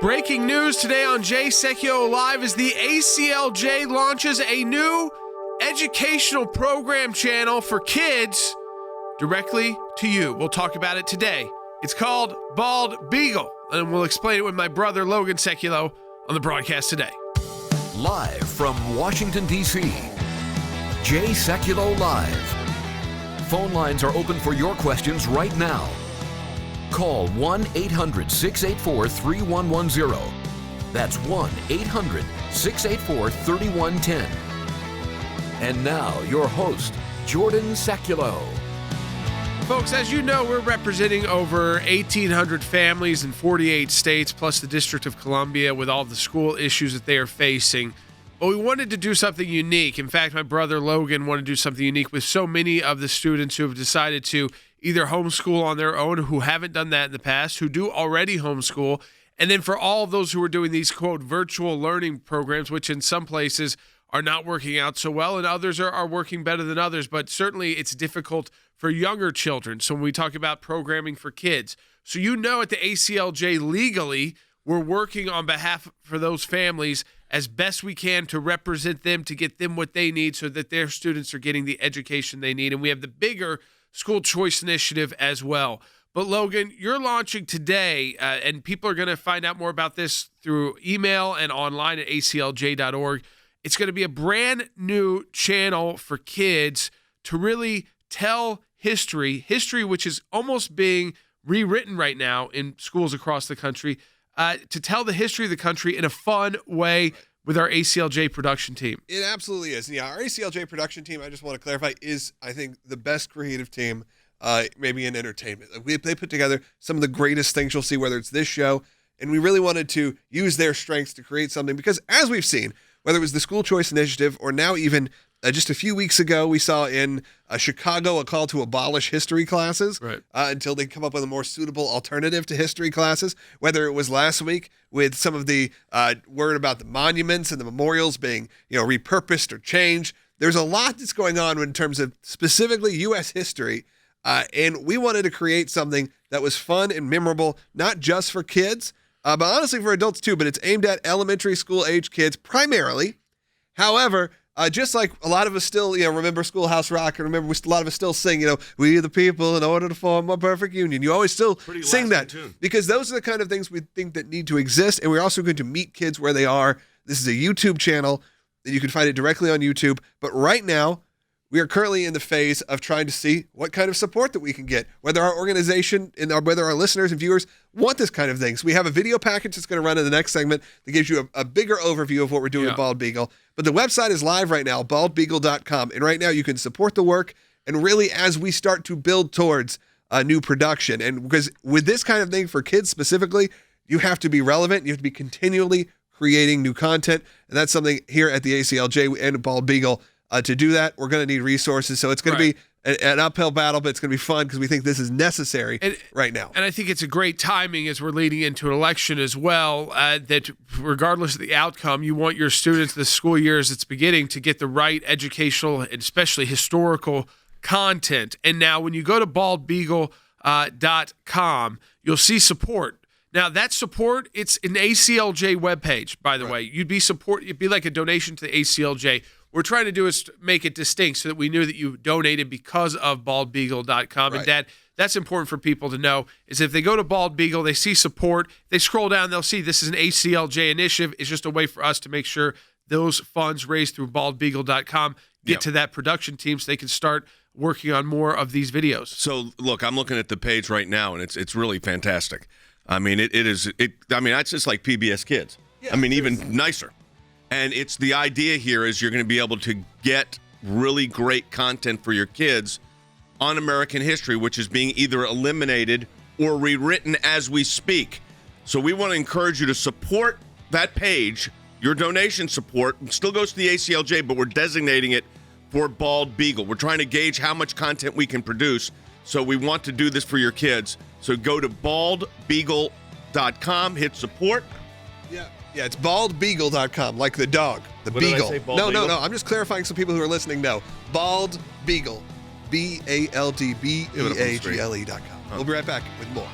Breaking news today on Jay Sekulow Live is the ACLJ launches a new educational program channel for kids directly to you. We'll talk about it today. It's called Bald Beagle, and we'll explain it with my brother Logan Sekulow on the broadcast today. Live from Washington, D.C., Jay Sekulow Live. Phone lines are open for your questions right now. Call 1-800-684-3110. That's 1-800-684-3110. And now, your host, Jordan Sekulow. Folks, as you know, we're representing over 1,800 families in 48 states, plus the District of Columbia with all the school issues that they are facing. But we wanted to do something unique. In fact, my brother Logan wanted to do something unique with so many of the students who have decided to either homeschool on their own, who haven't done that in the past, who do already homeschool, and then for all of those who are doing these, quote, virtual learning programs, which in some places are not working out so well, and others are working better than others, but certainly it's difficult for younger children. So when we talk about programming for kids, so you know at the ACLJ legally, we're working on behalf for those families as best we can to represent them, to get them what they need so that their students are getting the education they need. And we have the bigger school choice initiative as well. But Logan, you're launching today, and people are going to find out more about this through email and online at aclj.org. It's going to be a brand new channel for kids to really tell history which is almost being rewritten right now in schools across the country, to tell the history of the country in a fun way with our ACLJ production team. It absolutely is. Yeah, our ACLJ production team, I just want to clarify, is, I think, the best creative team maybe in entertainment. They put together some of the greatest things you'll see, whether it's this show, and we really wanted to use their strengths to create something, because as we've seen, whether it was the School Choice Initiative or now even just a few weeks ago, we saw in Chicago a call to abolish history classes until they come up with a more suitable alternative to history classes. Whether it was last week with some of the word about the monuments and the memorials being repurposed or changed. There's a lot that's going on in terms of specifically U.S. history, and we wanted to create something that was fun and memorable, not just for kids, but honestly for adults too. But it's aimed at elementary school age kids primarily. However, just like a lot of us still, remember Schoolhouse Rock, and remember a lot of us still sing, we are the people in order to form a perfect union. You always still sing that because those are the kind of things we think that need to exist, and we're also going to meet kids where they are. This is a YouTube channel, and you can find it directly on YouTube. But right now, we are currently in the phase of trying to see what kind of support that we can get, whether our organization and whether our listeners and viewers want this kind of thing. So we have a video package that's going to run in the next segment that gives you a bigger overview of what we're doing with Bald Beagle. But the website is live right now, baldbeagle.com. And right now you can support the work, and really as we start to build towards a new production. And because with this kind of thing for kids specifically, you have to be relevant. You have to be continually creating new content. And that's something here at the ACLJ and Bald Beagle. To do that, we're going to need resources. So it's going to be an uphill battle, but it's going to be fun because we think this is necessary right now. And I think it's a great timing as we're leading into an election as well, that regardless of the outcome, you want your students, the school year as it's beginning, to get the right educational and especially historical content. And now when you go to baldbeagle.com, you'll see support. Now, that support, it's an ACLJ webpage, by the way. It'd be like a donation to the ACLJ. What we're trying to do is make it distinct so that we knew that you donated because of baldbeagle.com. And that's important for people to know, is if they go to Bald Beagle, they see support, they scroll down, they'll see this is an ACLJ initiative. It's just a way for us to make sure those funds raised through baldbeagle.com get to that production team so they can start working on more of these videos. So, look, I'm looking at the page right now, and it's really fantastic. I mean, it's just like PBS Kids. Yeah, even nicer. And it's the idea here is you're going to be able to get really great content for your kids on American history, which is being either eliminated or rewritten as we speak. So we want to encourage you to support that page. Your donation support still goes to the ACLJ, but we're designating it for Bald Beagle. We're trying to gauge how much content we can produce. So we want to do this for your kids. So go to baldbeagle.com, hit support. Yeah, it's baldbeagle.com, like the dog, the what beagle. Did I say, Bald Beagle? No, I'm just clarifying so people who are listening know. Bald Beagle, BALDBEAGLE.com. We'll be right back with more.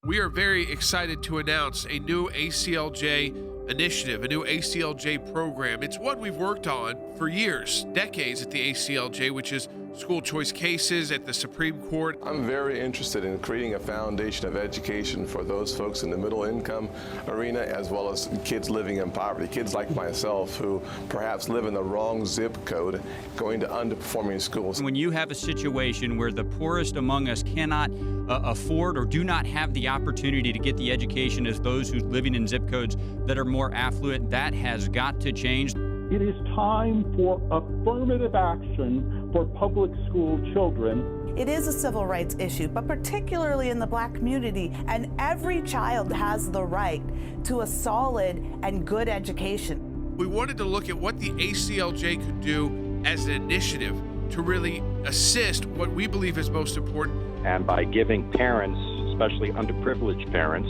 We are very excited to announce a new ACLJ initiative, a new ACLJ program. It's what we've worked on for years, decades at the ACLJ, which is school choice cases at the Supreme Court. I'm very interested in creating a foundation of education for those folks in the middle income arena, as well as kids living in poverty, kids like myself who perhaps live in the wrong zip code, going to underperforming schools. When you have a situation where the poorest among us cannot afford or do not have the opportunity to get the education as those who living in zip codes that are more affluent, that has got to change. It is time for affirmative action for public school children. It is a civil rights issue, but particularly in the Black community, and every child has the right to a solid and good education. We wanted to look at what the ACLJ could do as an initiative to really assist what we believe is most important. And by giving parents, especially underprivileged parents,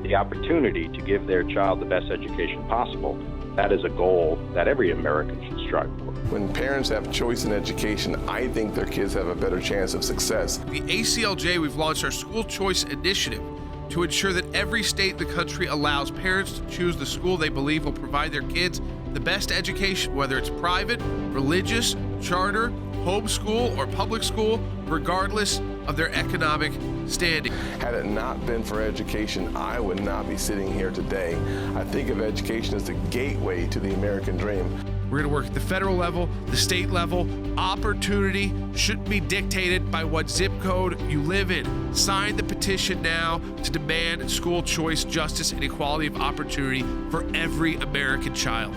the opportunity to give their child the best education possible, that is a goal that every American should strive for. When parents have choice in education, I think their kids have a better chance of success. The ACLJ, we've launched our school choice initiative to ensure that every state in the country allows parents to choose the school they believe will provide their kids the best education, whether it's private, religious, charter, homeschool, or public school, regardless of their economic standing. Had it not been for education, I would not be sitting here today. I think of education as the gateway to the American dream. We're going to work at the federal level, the state level. Opportunity shouldn't be dictated by what zip code you live in. Sign the petition now to demand school choice, justice, and equality of opportunity for every American child.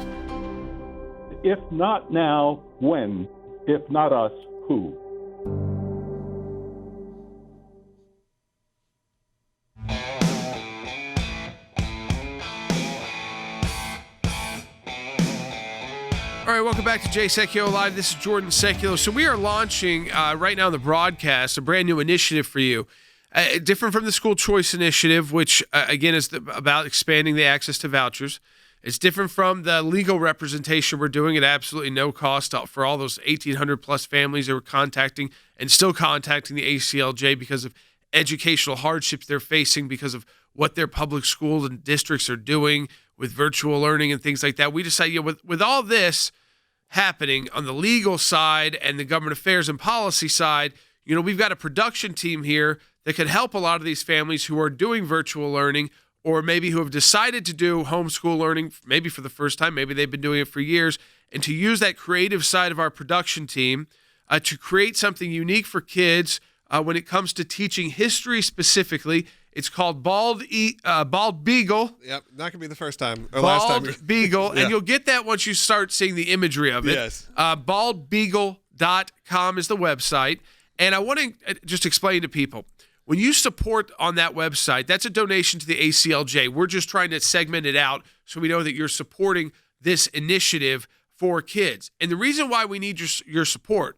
If not now, when? If not us, who? All right, welcome back to Jay Sekulow Live. This is Jordan Sekulow. So we are launching right now on the broadcast a brand new initiative for you, different from the school choice initiative, which again is about expanding the access to vouchers. It's different from the legal representation we're doing at absolutely no cost for all those 1,800 plus families that were contacting and still contacting the ACLJ because of educational hardships they're facing because of what their public schools and districts are doing with virtual learning and things like that. We decided, with all this happening on the legal side and the government affairs and policy side, we've got a production team here that could help a lot of these families who are doing virtual learning or maybe who have decided to do homeschool learning, maybe for the first time, maybe they've been doing it for years, and to use that creative side of our production team to create something unique for kids when it comes to teaching history specifically. It's called Bald Beagle. Yep, not going to be the first time or last time. Bald Beagle, yeah. And you'll get that once you start seeing the imagery of it. Yes. Baldbeagle.com is the website. And I want to just explain to people, when you support on that website, that's a donation to the ACLJ. We're just trying to segment it out so we know that you're supporting this initiative for kids. And the reason why we need your support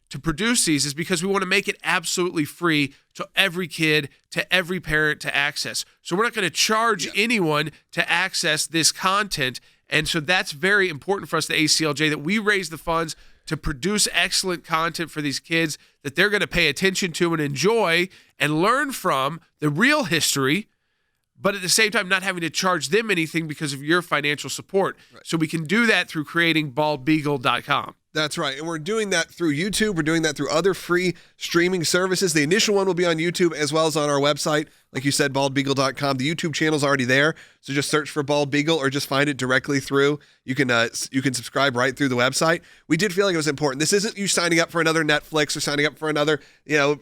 to produce these is because we want to make it absolutely free to every kid, to every parent to access. So we're not going to charge anyone to access this content. And so that's very important for us, the ACLJ, that we raise the funds to produce excellent content for these kids that they're going to pay attention to and enjoy and learn from the real history, but at the same time not having to charge them anything because of your financial support. Right. So we can do that through creating baldbeagle.com. That's right. And we're doing that through YouTube. We're doing that through other free streaming services. The initial one will be on YouTube as well as on our website. Like you said, baldbeagle.com. The YouTube channel's already there. So just search for Bald Beagle or just find it directly through. You can subscribe right through the website. We did feel like it was important. This isn't you signing up for another Netflix or signing up for another,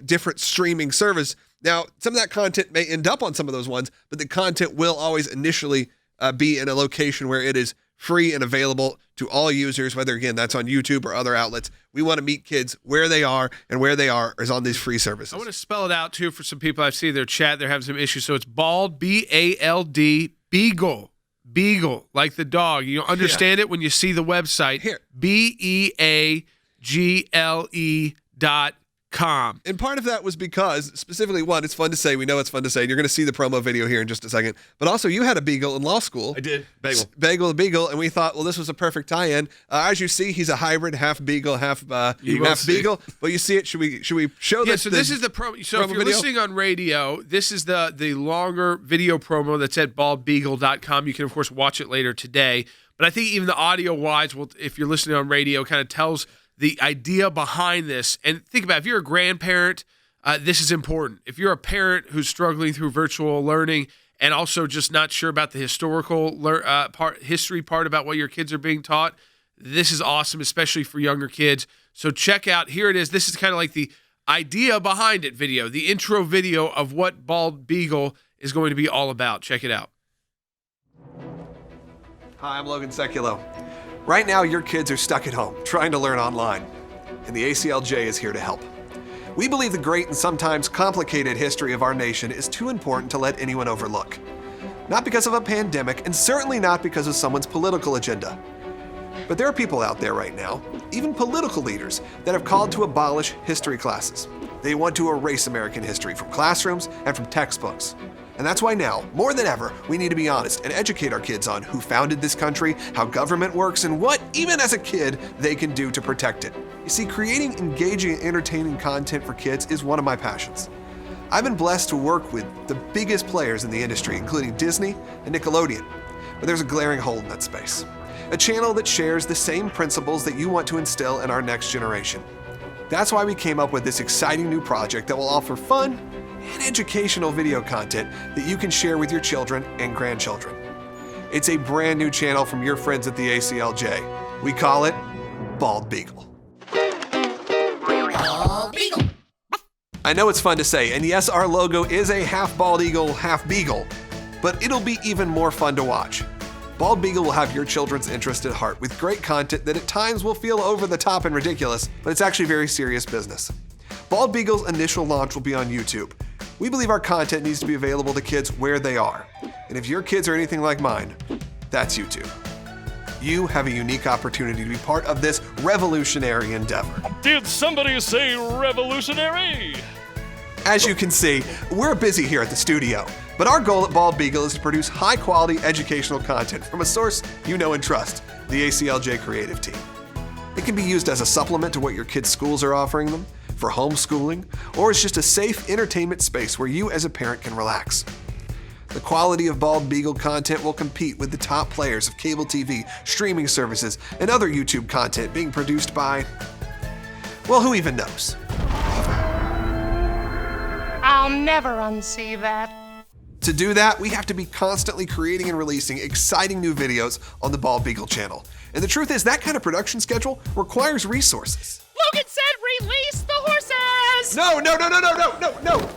different streaming service. Now, some of that content may end up on some of those ones, but the content will always initially be in a location where it is free and available to all users, whether, again, that's on YouTube or other outlets. We want to meet kids where they are, and where they are is on these free services. I want to spell it out, too, for some people. I see their chat. They're having some issues. So it's Bald, B-A-L-D, Beagle. Beagle, like the dog. You understand it when you see the website. Here. BEAGLE.com. And part of that was because, specifically, one, it's fun to say. We know it's fun to say. And you're going to see the promo video here in just a second. But also, you had a beagle in law school. I did. Bagel. Bagel the beagle. And we thought, well, this was a perfect tie-in. As you see, he's a hybrid, half beagle, half beagle. But you see it. Should we show this? Yeah, so this is the promo. So if you're listening on radio, this is the longer video promo that's at baldbeagle.com. You can, of course, watch it later today. But I think even the audio-wise, if you're listening on radio, kind of tells the idea behind this. And think about it, if you're a grandparent, this is important. If you're a parent who's struggling through virtual learning and also just not sure about the historical history part about what your kids are being taught, this is awesome, especially for younger kids. So check out, here it is. This is kind of like the idea behind it video, the intro video of what Bald Beagle is going to be all about. Check it out. Hi, I'm Logan Sekulow. Right now, your kids are stuck at home, trying to learn online, and the ACLJ is here to help. We believe the great and sometimes complicated history of our nation is too important to let anyone overlook. Not because of a pandemic, and certainly not because of someone's political agenda. But there are people out there right now, even political leaders, that have called to abolish history classes. They want to erase American history from classrooms and from textbooks. And that's why now, more than ever, we need to be honest and educate our kids on who founded this country, how government works, and what, even as a kid, they can do to protect it. You see, creating engaging and entertaining content for kids is one of my passions. I've been blessed to work with the biggest players in the industry, including Disney and Nickelodeon. But there's a glaring hole in that space. A channel that shares the same principles that you want to instill in our next generation. That's why we came up with this exciting new project that will offer fun and educational video content that you can share with your children and grandchildren. It's a brand new channel from your friends at the ACLJ. We call it Bald Beagle. Bald Beagle. I know it's fun to say, and yes, our logo is a half bald eagle, half beagle, but it'll be even more fun to watch. Bald Beagle will have your children's interest at heart with great content that at times will feel over the top and ridiculous, but it's actually very serious business. Bald Beagle's initial launch will be on YouTube. We believe our content needs to be available to kids where they are. And if your kids are anything like mine, that's YouTube. You have a unique opportunity to be part of this revolutionary endeavor. Did somebody say revolutionary? As you can see, we're busy here at the studio, but our goal at Bald Beagle is to produce high-quality educational content from a source you know and trust, the ACLJ creative team. It can be used as a supplement to what your kids' schools are offering them, for homeschooling, or it's just a safe entertainment space where you as a parent can relax. The quality of Bald Beagle content will compete with the top players of cable TV, streaming services, and other YouTube content being produced by, well, who even knows? I'll never unsee that. To do that, we have to be constantly creating and releasing exciting new videos on the Bald Beagle channel. And the truth is, that kind of production schedule requires resources. Logan said release the horses! No!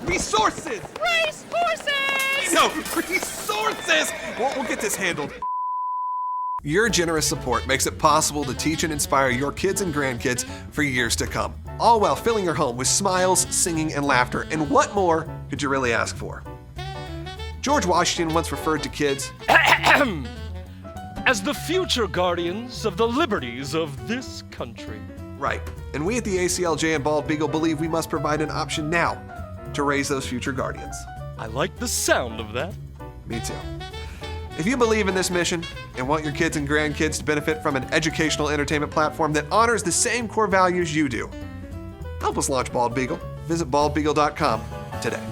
Resources! Race horses! No, resources! We'll get this handled. Your generous support makes it possible to teach and inspire your kids and grandkids for years to come, all while filling your home with smiles, singing, and laughter. And what more could you really ask for? George Washington once referred to kids as the future guardians of the liberties of this country. Right. And we at the ACLJ and Bald Beagle believe we must provide an option now to raise those future guardians. I like the sound of that. Me too. If you believe in this mission and want your kids and grandkids to benefit from an educational entertainment platform that honors the same core values you do, help us launch Bald Beagle. Visit baldbeagle.com today.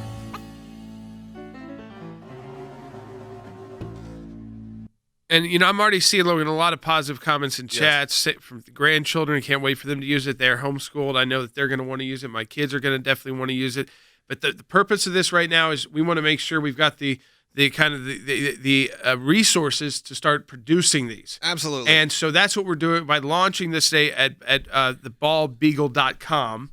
And, you know, I'm already seeing, Logan, a lot of positive comments in chats from the grandchildren. I can't wait for them to use it. They're homeschooled. I know that they're going to want to use it. My kids are going to definitely want to use it. But the purpose of this right now is we want to make sure we've got the resources to start producing these. Absolutely. And so that's what we're doing by launching this today at the baldbeagle.com.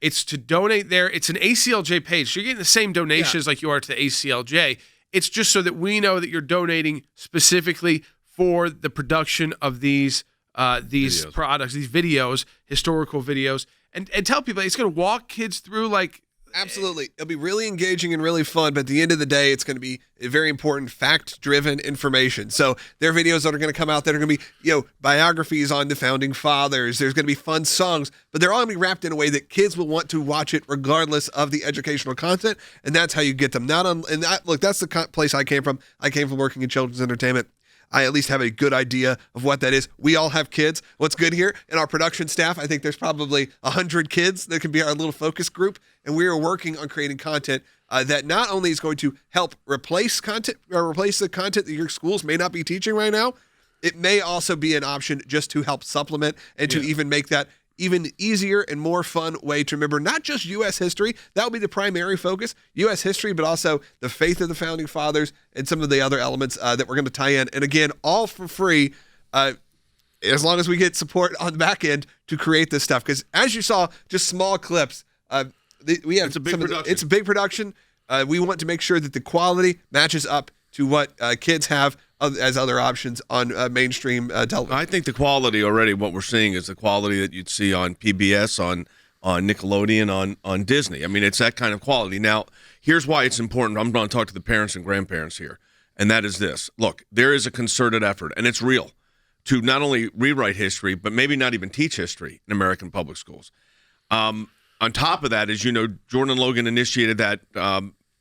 It's to donate there. It's an ACLJ page. So you're getting the same donations like you are to the ACLJ. It's just so that we know that you're donating specifically for the production of these products, these videos, historical videos, and tell people it's going to walk kids through like Absolutely. It'll be really engaging and really fun, but at the end of the day, it's going to be a very important fact-driven information. So there are videos that are going to come out that are going to be, biographies on the founding fathers. There's going to be fun songs, but they're all going to be wrapped in a way that kids will want to watch it regardless of the educational content, and that's how you get them. That's the place I came from. I came from working in children's entertainment. I at least have a good idea of what that is. We all have kids. What's good here in our production staff, I think there's probably 100 kids that can be our little focus group, and we are working on creating content that not only is going to help replace the content that your schools may not be teaching right now, it may also be an option just to help supplement and to even make that even easier and more fun way to remember not just U.S. history. That will be the primary focus, U.S. history, but also the faith of the founding fathers and some of the other elements that we're going to tie in. And again, all for free, as long as we get support on the back end to create this stuff. Because as you saw, just small clips, it's a big production. It's a big production. We want to make sure that the quality matches up to what kids have as other options on mainstream television. I think the quality already, what we're seeing is the quality that you'd see on PBS, on Nickelodeon, on Disney. I mean, it's that kind of quality. Now, here's why it's important. I'm going to talk to the parents and grandparents here, and that is this. Look, there is a concerted effort, and it's real, to not only rewrite history, but maybe not even teach history in American public schools. On top of that, as you know, Jordan Logan initiated that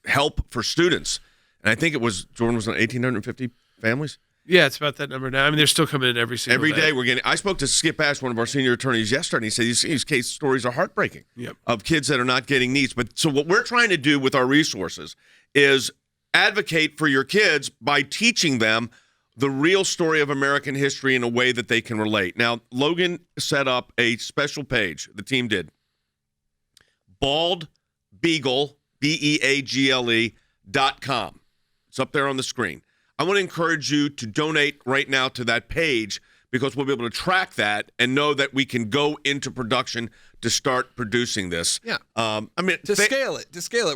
help for students. And I think Jordan was on 1,850 families. Yeah, it's about that number now. I mean, they're still coming in every single day. We're getting. I spoke to Skip Ash, one of our senior attorneys, yesterday, and he said these case stories are heartbreaking of kids that are not getting needs. But so what we're trying to do with our resources is advocate for your kids by teaching them the real story of American history in a way that they can relate. Now, Logan set up a special page, the team did, Bald Beagle, BEAGLE.com. It's up there on the screen. I want to encourage you to donate right now to that page because we'll be able to track that and know that we can go into production to start producing this. Yeah. Scale it.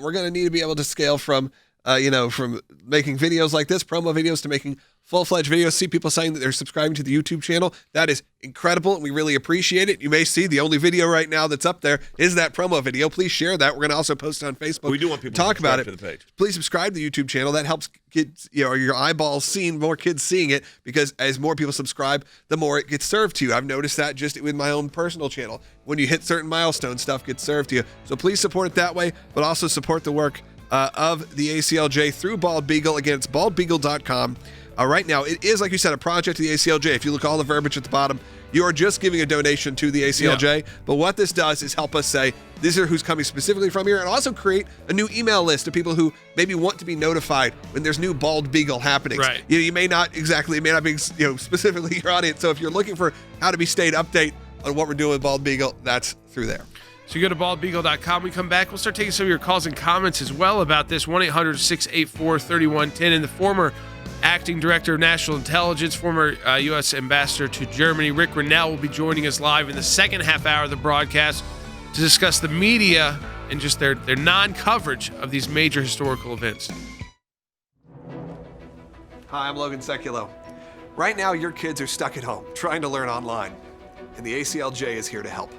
We're going to need to be able to scale from making videos like this, promo videos, to making full-fledged videos. See people saying that they're subscribing to the YouTube channel. That is incredible, and we really appreciate it. You may see the only video right now that's up there is that promo video. Please share that. We're going to also post it on Facebook. We do want people to talk about it. To the page. Please subscribe to the YouTube channel. That helps kids, your eyeballs seeing more kids seeing it, because as more people subscribe, the more it gets served to you. I've noticed that just with my own personal channel. When you hit certain milestones, stuff gets served to you. So please support it that way, but also support the work of the ACLJ through Bald Beagle. Again, it's baldbeagle.com. Right now, it is, like you said, a project of the ACLJ. If you look at all the verbiage at the bottom, you are just giving a donation to the ACLJ. Yeah. But what this does is help us say, these are who's coming specifically from here, and also create a new email list of people who maybe want to be notified when there's new Bald Beagle happenings. Right. It may not be specifically your audience. So if you're looking for how to be stayed update on what we're doing with Bald Beagle, that's through there. So you go to baldbeagle.com. We come back. We'll start taking some of your calls and comments as well about this. 1-800-684-3110. And the former acting director of national intelligence, former U.S. ambassador to Germany, Rick Grenell, will be joining us live in the second half hour of the broadcast to discuss the media and just their non-coverage of these major historical events. Hi, I'm Logan Sekulow. Right now, your kids are stuck at home trying to learn online, and the ACLJ is here to help.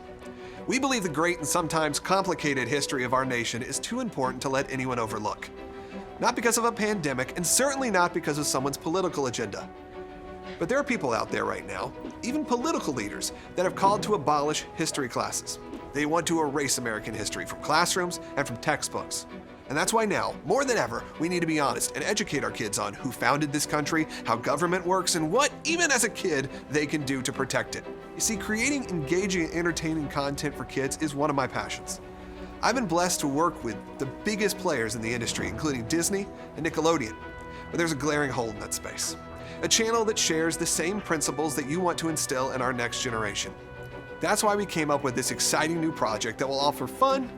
We believe the great and sometimes complicated history of our nation is too important to let anyone overlook. Not because of a pandemic, and certainly not because of someone's political agenda. But there are people out there right now, even political leaders, that have called to abolish history classes. They want to erase American history from classrooms and from textbooks. And that's why now, more than ever, we need to be honest and educate our kids on who founded this country, how government works, and what, even as a kid, they can do to protect it. You see, creating engaging and entertaining content for kids is one of my passions. I've been blessed to work with the biggest players in the industry, including Disney and Nickelodeon. But there's a glaring hole in that space. A channel that shares the same principles that you want to instill in our next generation. That's why we came up with this exciting new project that will offer fun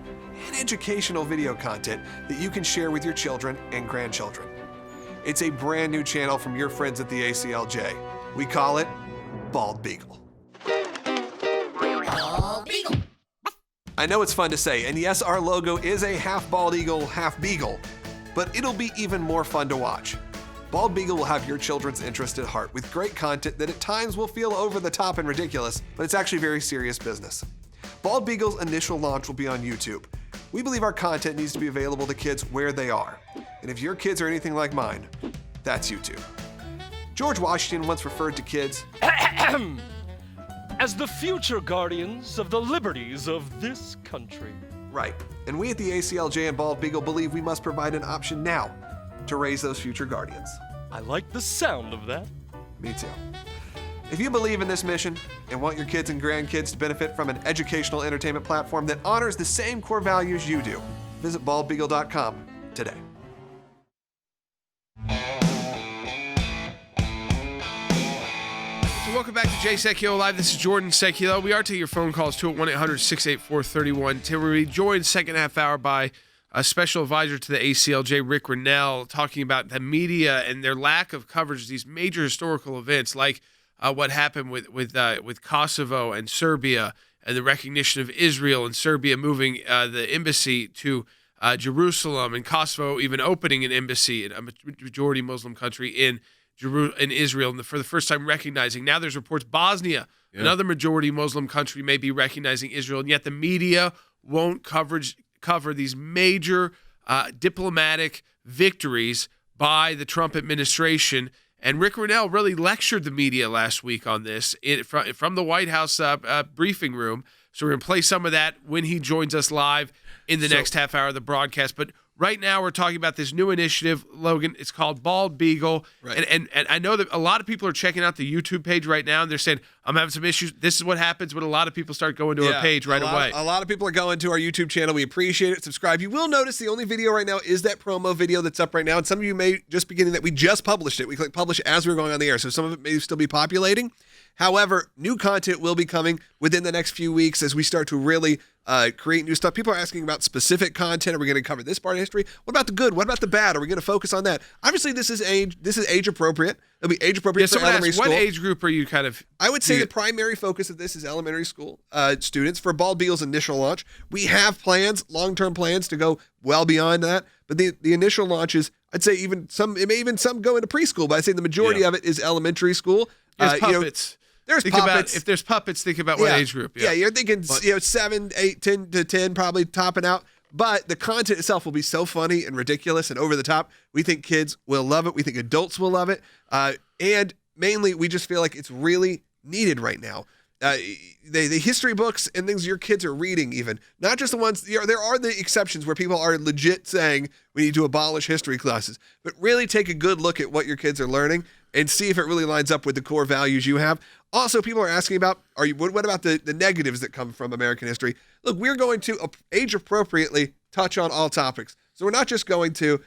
and educational video content that you can share with your children and grandchildren. It's a brand new channel from your friends at the ACLJ. We call it Bald Beagle. Bald Beagle. I know it's fun to say, and yes, our logo is a half bald eagle, half beagle, but it'll be even more fun to watch. Bald Beagle will have your children's interest at heart with great content that at times will feel over the top and ridiculous, but it's actually very serious business. Bald Beagle's initial launch will be on YouTube. We believe our content needs to be available to kids where they are. And if your kids are anything like mine, that's YouTube. George Washington once referred to kids as the future guardians of the liberties of this country. Right. And we at the ACLJ and Bald Beagle believe we must provide an option now to raise those future guardians. I like the sound of that. Me too. If you believe in this mission and want your kids and grandkids to benefit from an educational entertainment platform that honors the same core values you do, visit baldbeagle.com today. So welcome back to Jay Sekulow Live. This is Jordan Sekulow. We are taking your phone calls too at 1-800-684-3110. We're joined second half hour by a special advisor to the ACLJ, Rick Grenell, talking about the media and their lack of coverage of these major historical events like what happened with Kosovo and Serbia and the recognition of Israel and Serbia moving the embassy to Jerusalem, and Kosovo even opening an embassy in a majority Muslim country in Israel, and for the first time recognizing. Now there's reports Bosnia, another majority Muslim country, may be recognizing Israel, and yet the media won't cover these major diplomatic victories by the Trump administration. And Rick Grenell really lectured the media last week on this from the White House briefing room. So we're going to play some of that when he joins us live in the next half hour of the broadcast. But right now we're talking about this new initiative, Logan. It's called Bald Beagle. Right. And I know that a lot of people are checking out the YouTube page right now, and they're saying, I'm having some issues. This is what happens when a lot of people start going to our page right away. A lot of people are going to our YouTube channel. We appreciate it. Subscribe. You will notice the only video right now is that promo video that's up right now. And some of you may just be getting that. We just published it. We clicked publish as we were going on the air. So some of it may still be populating. However, new content will be coming within the next few weeks as we start to really create new stuff. People are asking about specific content. Are we going to cover this part of history? What about the good? What about the bad? Are we going to focus on that? Obviously, this is age appropriate. It'll be age appropriate for elementary school. What age group are you kind of? I would say the primary focus of this is elementary school students. For Bald Beagle's initial launch, we have plans, long-term plans to go well beyond that. But the initial launch is, I'd say some go into preschool, but I'd say the majority of it is elementary school. There's puppets. There's puppets. If there's puppets, think about what age group. Yeah, you're thinking 7, 8, 10 to 10, probably topping out. But the content itself will be so funny and ridiculous and over the top. We think kids will love it. We think adults will love it. And mainly, we just feel like it's really needed right now. The history books and things your kids are reading, even not just the ones. There are the exceptions where people are legit saying we need to abolish history classes, but really take a good look at what your kids are learning and see if it really lines up with the core values you have. Also, people are asking about, what about the negatives that come from American history? Look, we're going to age appropriately touch on all topics. So we're not just going to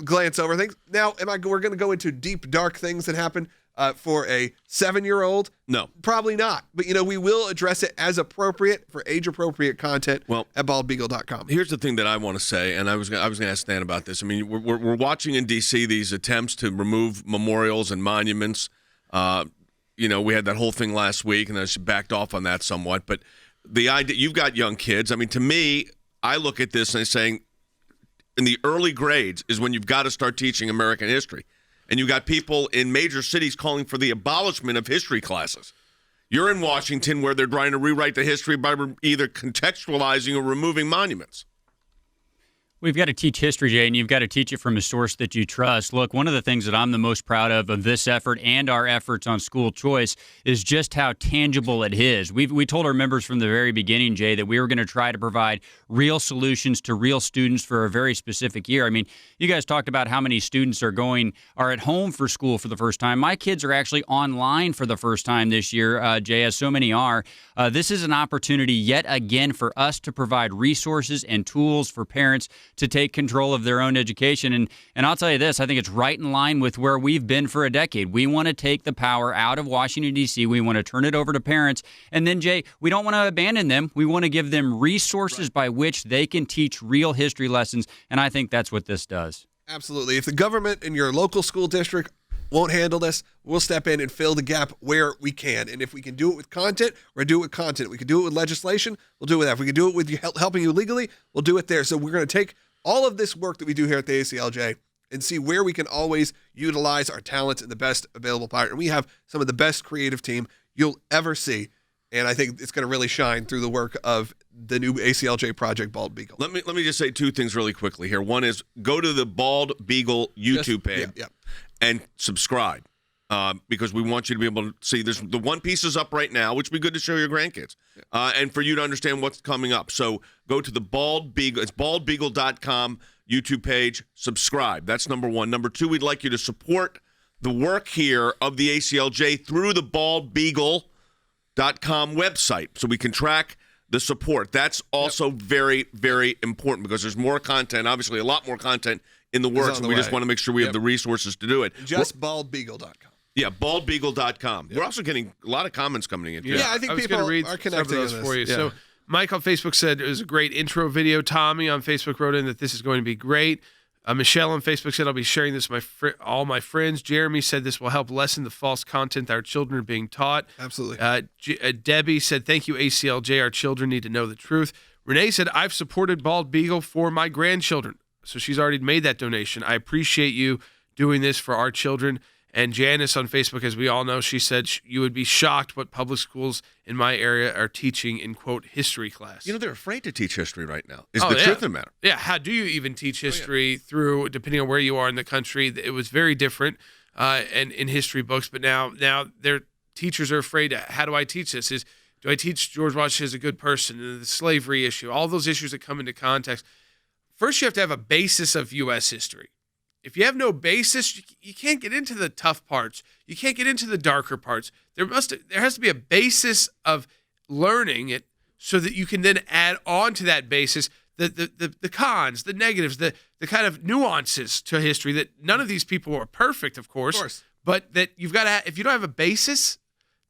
glance over things. Now, we're going to go into deep, dark things that happen for a 7-year-old? No. Probably not. But, we will address it as appropriate for age-appropriate content at baldbeagle.com. Here's the thing that I want to say, and I was going to ask Stan about this. I mean, we're watching in D.C. these attempts to remove memorials and monuments. We had that whole thing last week, and I just backed off on that somewhat. But the idea, you've got young kids. I mean, to me, I look at this and I'm saying in the early grades is when you've got to start teaching American history. And you've got people in major cities calling for the abolishment of history classes. You're in Washington where they're trying to rewrite the history by either contextualizing or removing monuments. We've got to teach history, Jay, and you've got to teach it from a source that you trust. Look, one of the things that I'm the most proud of this effort and our efforts on school choice is just how tangible it is. We told our members from the very beginning, Jay, that we were going to try to provide real solutions to real students for a very specific year. I mean, you guys talked about how many students are at home for school for the first time. My kids are actually online for the first time this year, Jay, as so many are. This is an opportunity yet again for us to provide resources and tools for parents to take control of their own education. And I'll tell you this, I think it's right in line with where we've been for a decade. We want to take the power out of Washington, D.C. We want to turn it over to parents. And then, Jay, we don't want to abandon them. We want to give them resources by which they can teach real history lessons. And I think that's what this does. Absolutely. If the government in your local school district won't handle this, we'll step in and fill the gap where we can. And if we can do it with content, we're going to do it with content. We can do it with legislation, we'll do it with that. If we can do it with helping you legally, we'll do it there. So we're going to take all of this work that we do here at the ACLJ and see where we can always utilize our talents in the best available part. And we have some of the best creative team you'll ever see And I think it's going to really shine through the work of the new ACLJ project, Bald Beagle. Let me just say two things really quickly here. One is go to the Bald Beagle YouTube page and subscribe because we want you to be able to see. There's the One Piece is up right now, which would be good to show your grandkids and for you to understand what's coming up. So go to the Bald Beagle. It's baldbeagle.com YouTube page. Subscribe. That's number one. Number two, we'd like you to support the work here of the ACLJ through the baldbeagle.com website so we can track the support. That's also very, very important because there's more content, obviously a lot more content in the works, and we just want to make sure we have the resources to do it. Just baldbeagle.com. Yeah, baldbeagle.com. We're also getting a lot of comments coming in. Yeah, I think people are connecting those for you. So Mike on Facebook said it was a great intro video. Tommy on Facebook wrote in that this is going to be great. Michelle on Facebook said, I'll be sharing this with all my friends. Jeremy said this will help lessen the false content that our children are being taught. Absolutely. Debbie said, thank you, ACLJ. Our children need to know the truth. Renee said, I've supported Bald Beagle for my grandchildren. So she's already made that donation. I appreciate you doing this for our children. And Janice on Facebook, as we all know, she said you would be shocked what public schools in my area are teaching in, quote, history class. You know, they're afraid to teach history right now, is the truth of the matter. Yeah, how do you even teach history through, depending on where you are in the country? It was very different and in history books, but now their teachers are afraid, how do I teach this? Do I teach George Washington as a good person, the slavery issue, all those issues that come into context? First, you have to have a basis of U.S. history. If you have no basis, you can't get into the tough parts. You can't get into the darker parts. There has to be a basis of learning it so that you can then add on to that basis the cons, the negatives, the kind of nuances to history that none of these people are perfect, of course. But that you've got to, if you don't have a basis,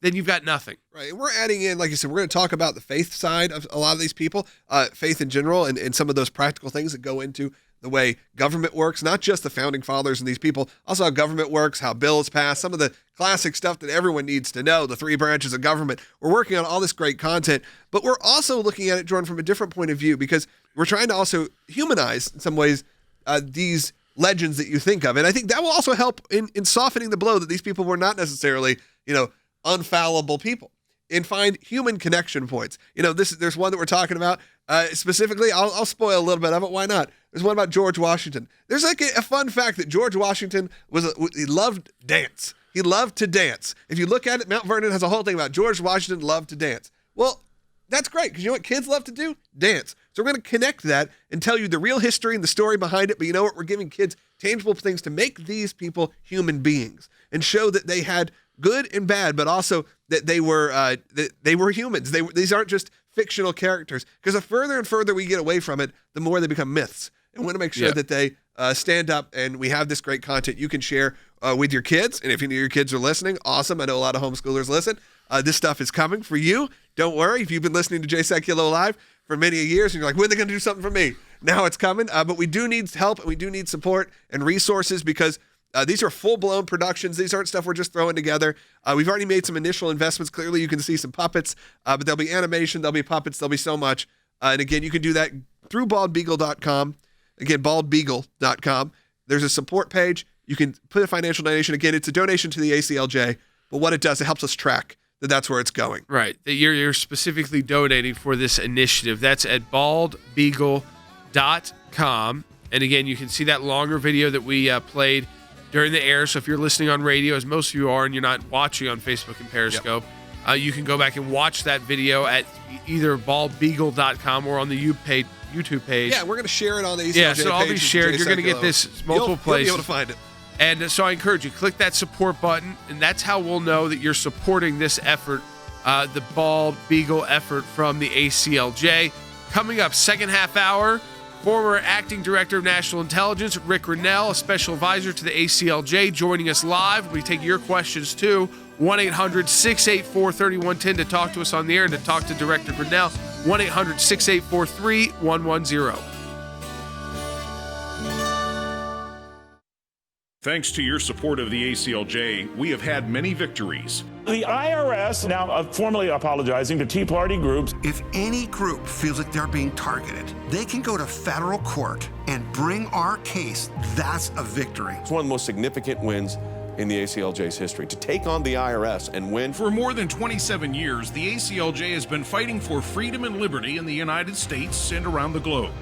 then you've got nothing. Right. And we're adding in, like you said, we're going to talk about the faith side of a lot of these people, faith in general, and some of those practical things that go into the way government works, not just the founding fathers and these people, also how government works, how bills pass, some of the classic stuff that everyone needs to know, the three branches of government. We're working on all this great content, but we're also looking at it, Jordan, from a different point of view because we're trying to also humanize, in some ways, these legends that you think of. And I think that will also help in softening the blow that these people were not necessarily, unfallible people, and find human connection points. There's one that we're talking about specifically. I'll spoil a little bit of it. Why not? There's one about George Washington. There's like a fun fact that George Washington he loved dance. He loved to dance. If you look at it, Mount Vernon has a whole thing about George Washington loved to dance. Well, that's great because you know what kids love to do? Dance. So we're going to connect that and tell you the real history and the story behind it. But you know what? We're giving kids tangible things to make these people human beings and show that they had good and bad, but also that they were humans. These aren't just fictional characters. Because the further and further we get away from it, the more they become myths. And we want to make sure that they stand up, and we have this great content you can share with your kids. And if any of your kids are listening, awesome. I know a lot of homeschoolers listen. This stuff is coming for you. Don't worry. If you've been listening to Jay Sekulow Live for many years, and you're like, when are they going to do something for me? Now it's coming. But we do need help, and we do need support and resources because these are full-blown productions. These aren't stuff we're just throwing together. We've already made some initial investments. Clearly, you can see some puppets, but there'll be animation, there'll be puppets, there'll be so much. And again, you can do that through baldbeagle.com. Again, baldbeagle.com. There's a support page. You can put a financial donation. Again, it's a donation to the ACLJ, but what it does, it helps us track that that's where it's going. Right. That you're specifically donating for this initiative. That's at baldbeagle.com. And again, you can see that longer video that we played during the air. So if you're listening on radio, as most of you are, and you're not watching on Facebook and Periscope, you can go back and watch that video at either baldbeagle.com or on the YouTube page. Yeah, we're going to share it on the ACLJ Yeah, so I'll be page shared. You're going to get this multiple places. You'll be able to find it. And so I encourage you, click that support button, and that's how we'll know that you're supporting this effort, the Bald Beagle effort from the ACLJ. Coming up, second half hour, former acting director of national intelligence, Rick Grenell, a special advisor to the ACLJ, joining us live. We'll be taking your questions too. 1-800-684-3110 to talk to us on the air and to talk to Director Grenell. 1-800-684-3110. Thanks to your support of the ACLJ, we have had many victories. The IRS now formally apologizing to Tea Party groups. If any group feels like they're being targeted, they can go to federal court and bring our case. That's a victory. It's one of the most significant wins in the ACLJ's history, to take on the IRS and win. For more than 27 years, the ACLJ has been fighting for freedom and liberty in the United States and around the globe.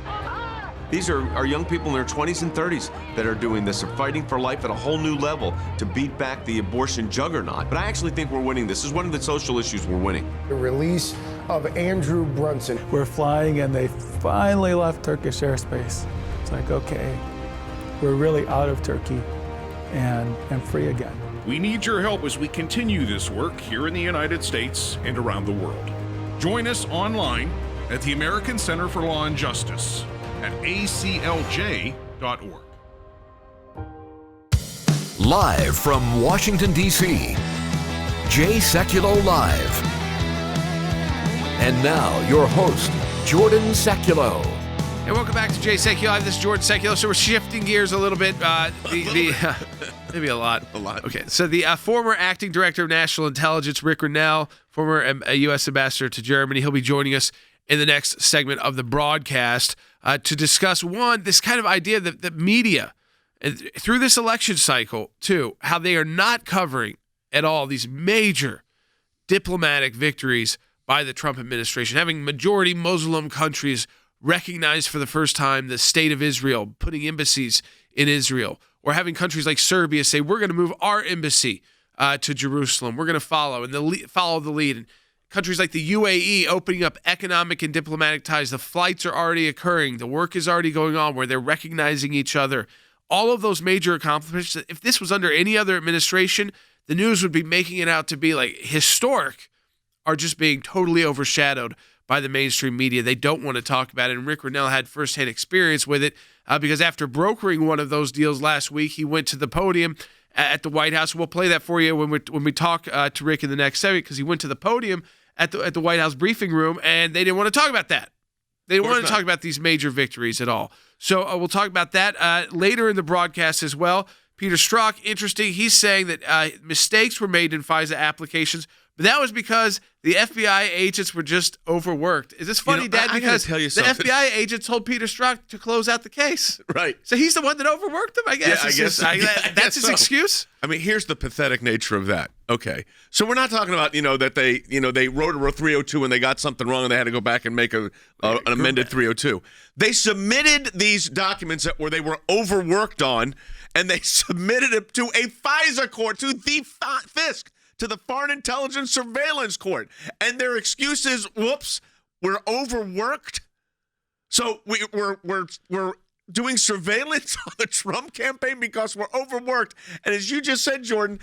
These are young people in their 20s and 30s that are doing this. They're fighting for life at a whole new level to beat back the abortion juggernaut. But I actually think we're winning this. This is one of the social issues we're winning. The release of Andrew Brunson. We're flying and they finally left Turkish airspace. It's like, okay, we're really out of Turkey and free again. We need your help as we continue this work here in the United States and around the world. Join us online at the American Center for Law and Justice at aclj.org. Live from Washington, D.C., Jay Sekulow Live. And now, your host, Jordan Sekulow. And welcome back to Jay Sekulow Live. This is Jordan Sekulow. So we're shifting gears a little bit. Maybe a lot. Okay, so the former acting director of national intelligence, Rick Grenell, former U.S. ambassador to Germany, he'll be joining us in the next segment of the broadcast to discuss, one, this kind of idea that the media, through this election cycle, too, how they are not covering at all these major diplomatic victories by the Trump administration, having majority Muslim countries recognize for the first time the state of Israel, putting embassies in Israel, or having countries like Serbia say, we're going to move our embassy to Jerusalem. We're going to follow follow the lead. And countries like the UAE opening up economic and diplomatic ties. The flights are already occurring. The work is already going on where they're recognizing each other. All of those major accomplishments, if this was under any other administration, the news would be making it out to be like historic, are just being totally overshadowed by the mainstream media. They don't want to talk about it. And Rick Grenell had firsthand experience with it because after brokering one of those deals last week, he went to the podium at the White House. We'll play that for you when we talk to Rick in the next segment, because he went to the podium at the White House briefing room, and they didn't want to talk about that. They didn't want to talk about these major victories at all. So we'll talk about that later in the broadcast as well. Peter Strzok, interesting. He's saying that mistakes were made in FISA applications, but that was because the FBI agents were just overworked. Is this funny, Dad? Because the FBI agent told Peter Strzok to close out the case. Right. So he's the one that overworked him, I guess. Yeah, that's his excuse? I mean, here's the pathetic nature of that. Okay. So we're not talking about, that they wrote a 302 and they got something wrong and they had to go back and make an amended 302. They submitted these documents where they were overworked on, and they submitted it to a FISA court, to the FISC, to the Foreign Intelligence Surveillance Court. And their excuse is, whoops, we're overworked. So we're doing surveillance on the Trump campaign because we're overworked. And as you just said, Jordan,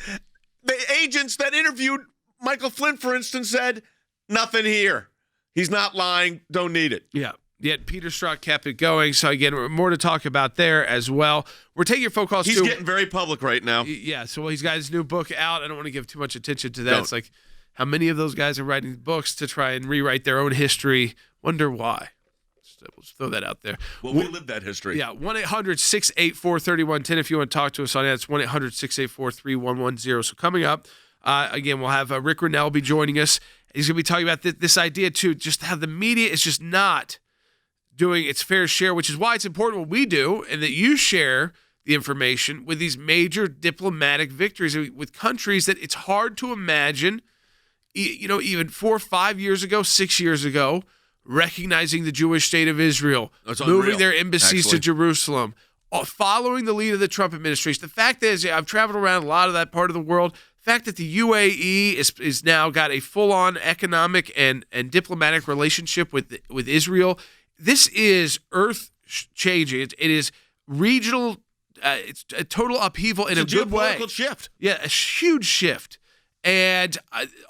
the agents that interviewed Michael Flynn, for instance, said, nothing here. He's not lying. Don't need it. Yeah. Yet Peter Strzok kept it going. So, again, more to talk about there as well. We're taking your phone calls, He's getting very public right now. Yeah, so he's got his new book out. I don't want to give too much attention to that. It's like how many of those guys are writing books to try and rewrite their own history. Wonder why. Let's throw that out there. Well, we live that history. Yeah, 1-800-684-3110 if you want to talk to us on that. It's 1-800-684-3110. So coming up, again, we'll have Rick Grenell be joining us. He's going to be talking about this idea, too, just how the media is just not doing its fair share, which is why it's important what we do and that you share the information with these major diplomatic victories with countries that it's hard to imagine, even 4 or 5 years ago, 6 years ago, recognizing the Jewish state of Israel, moving their embassies to Jerusalem, following the lead of the Trump administration. The fact is, I've traveled around a lot of that part of the world. The fact that the UAE is now got a full-on economic and diplomatic relationship with Israel. This is earth-changing. It is regional. It's a total upheaval in a good way. Geopolitical shift. Yeah, a huge shift. And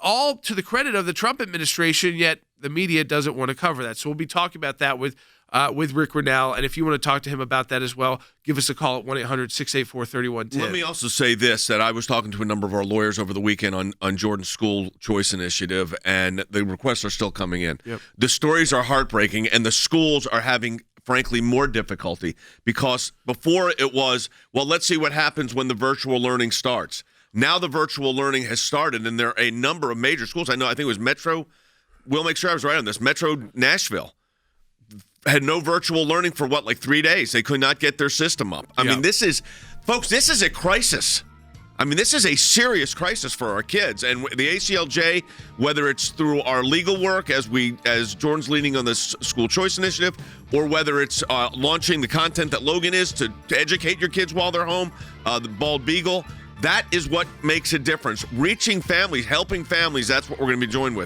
all to the credit of the Trump administration, yet the media doesn't want to cover that. So we'll be talking about that with Rick Grenell. And if you want to talk to him about that as well, give us a call at 1-800-684-3110. Let me also say this, that I was talking to a number of our lawyers over the weekend on Jordan's school choice initiative, and the requests are still coming in. Yep. The stories are heartbreaking, and the schools are having, frankly, more difficulty because before it was, well, let's see what happens when the virtual learning starts. Now the virtual learning has started, and there are a number of major schools. I think it was Metro. We'll make sure I was right on this. Metro Nashville had no virtual learning for 3 days. They could not get their system up. I mean, this is a crisis. I mean, this is a serious crisis for our kids. And the ACLJ, whether it's through our legal work as Jordan's leading on this school choice initiative, or whether it's launching the content that Logan is to educate your kids while they're home, the Bald Beagle, that is what makes a difference. Reaching families, helping families, that's what we're going to be doing.